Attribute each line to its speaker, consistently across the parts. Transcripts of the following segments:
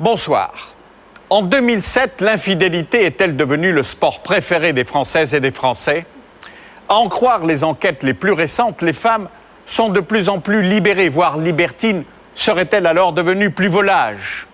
Speaker 1: Bonsoir. En 2007, l'infidélité est-elle devenue le sport préféré des Françaises et des Français ? À en croire les enquêtes les plus récentes, les femmes sont de plus en plus libérées, voire libertines. Seraient-elles alors devenues plus volages ?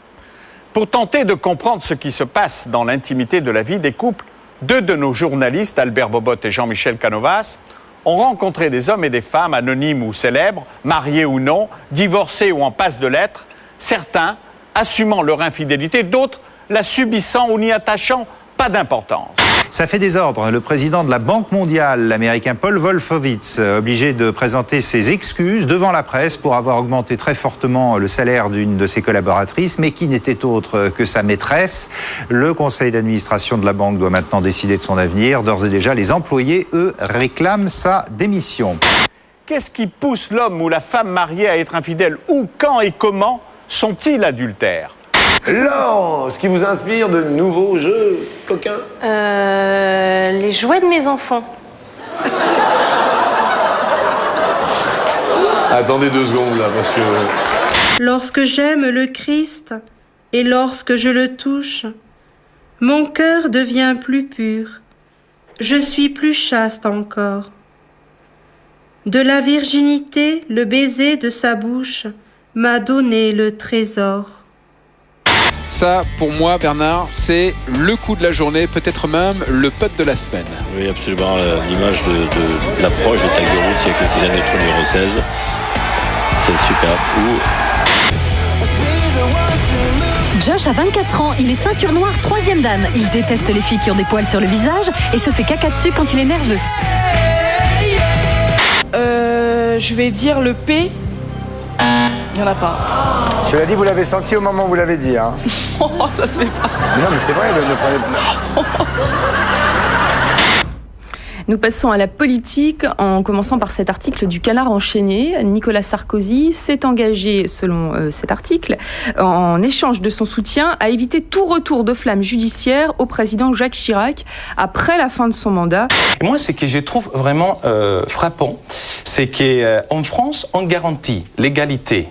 Speaker 1: Pour tenter de comprendre ce qui se passe dans l'intimité de la vie des couples, deux de nos journalistes, Albert Bobotte et Jean-Michel Canovas, ont rencontré des hommes et des femmes anonymes ou célèbres, mariés ou non, divorcés ou en passe de l'être, certains assumant leur infidélité, d'autres la subissant ou n'y attachant pas d'importance.
Speaker 2: Ça fait désordre. Le président de la Banque mondiale, l'américain Paul Wolfowitz, obligé de présenter ses excuses devant la presse pour avoir augmenté très fortement le salaire d'une de ses collaboratrices, mais qui n'était autre que sa maîtresse. Le conseil d'administration de la banque doit maintenant décider de son avenir. D'ores et déjà, les employés, eux, réclament sa démission.
Speaker 1: Qu'est-ce qui pousse l'homme ou la femme mariée à être infidèle ? Où, quand et comment sont-ils adultères ?
Speaker 3: Laure, ce qui vous inspire de nouveaux jeux coquins ?
Speaker 4: Les jouets de mes enfants.
Speaker 3: Attendez 2 secondes là, parce que...
Speaker 5: Lorsque j'aime le Christ et lorsque je le touche, mon cœur devient plus pur, je suis plus chaste encore. De la virginité, le baiser de sa bouche m'a donné le trésor.
Speaker 6: Ça, pour moi, Bernard, c'est le coup de la journée, peut-être même le putt de la semaine.
Speaker 7: Oui, absolument. L'image de l'approche de Tiger Woods il y a quelques années, le numéro 16. C'est super coup.
Speaker 8: Josh a 24 ans, il est ceinture noire, 3e dan. Il déteste les filles qui ont des poils sur le visage et se fait caca dessus quand il est nerveux.
Speaker 9: Je vais dire le P. Il n'y en a pas.
Speaker 10: Cela dit, vous l'avez senti au moment où vous l'avez dit. Hein.
Speaker 9: Oh, ça se fait pas.
Speaker 10: Mais non, mais c'est vrai, ne prenez pas.
Speaker 11: Nous passons à la politique en commençant par cet article du Canard enchaîné. Nicolas Sarkozy s'est engagé, selon cet article, en échange de son soutien, à éviter tout retour de flamme judiciaire au président Jacques Chirac après la fin de son mandat.
Speaker 12: Et moi, ce que je trouve vraiment frappant, c'est qu'en France, on garantit l'égalité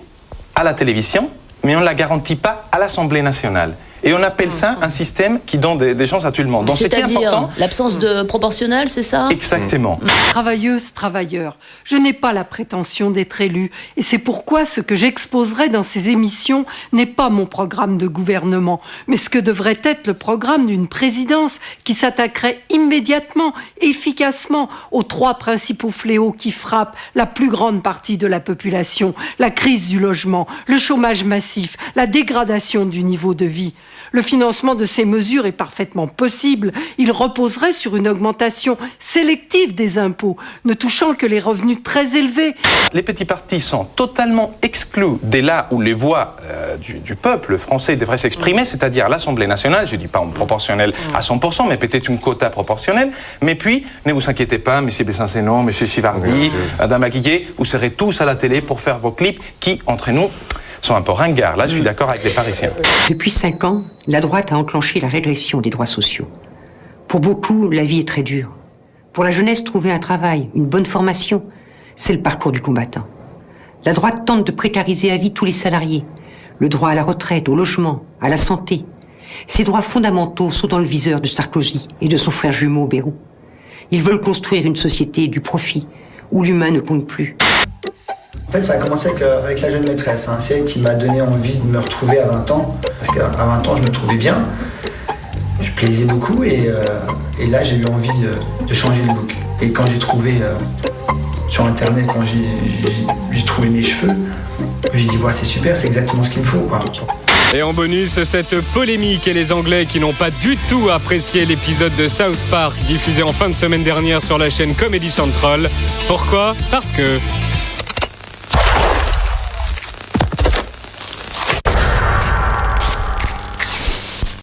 Speaker 12: à la télévision, mais on ne la garantit pas à l'Assemblée nationale. Et on appelle ça un système qui donne des chances à tout le monde.
Speaker 13: Donc c'est-à-dire l'absence de proportionnel, c'est ça ?
Speaker 12: Exactement.
Speaker 14: Travailleuse, travailleur, je n'ai pas la prétention d'être élu. Et c'est pourquoi ce que j'exposerai dans ces émissions n'est pas mon programme de gouvernement, mais ce que devrait être le programme d'une présidence qui s'attaquerait immédiatement, efficacement aux 3 principaux fléaux qui frappent la plus grande partie de la population. La crise du logement, le chômage massif, la dégradation du niveau de vie. Le financement de ces mesures est parfaitement possible. Il reposerait sur une augmentation sélective des impôts, ne touchant que les revenus très élevés.
Speaker 12: Les petits partis sont totalement exclus dès là où les voix du peuple français devraient s'exprimer, c'est-à-dire à l'Assemblée nationale, je ne dis pas en proportionnel à 100%, mais peut-être une quota proportionnelle. Mais puis, ne vous inquiétez pas, M. Bessincenon, M. Chivardi, Mme Aguillet, vous serez tous à la télé pour faire vos clips qui, entre nous, sont un peu ringards. Là, je suis d'accord avec les Parisiens.
Speaker 15: Depuis 5 ans, la droite a enclenché la régression des droits sociaux. Pour beaucoup, la vie est très dure. Pour la jeunesse, trouver un travail, une bonne formation, c'est le parcours du combattant. La droite tente de précariser à vie tous les salariés. Le droit à la retraite, au logement, à la santé. Ces droits fondamentaux sont dans le viseur de Sarkozy et de son frère jumeau Bayrou. Ils veulent construire une société du profit, où l'humain ne compte plus.
Speaker 16: En fait, ça a commencé avec La Jeune Maîtresse, une série qui m'a donné envie de me retrouver à 20 ans. Parce qu'à 20 ans, je me trouvais bien. Je plaisais beaucoup et là, j'ai eu envie de changer de look. Et quand j'ai trouvé sur Internet, quand j'ai trouvé mes cheveux, j'ai dit, c'est super, c'est exactement ce qu'il me faut, quoi.
Speaker 17: Et en bonus, cette polémique et les Anglais qui n'ont pas du tout apprécié l'épisode de South Park diffusé en fin de semaine dernière sur la chaîne Comedy Central. Pourquoi ? Parce que...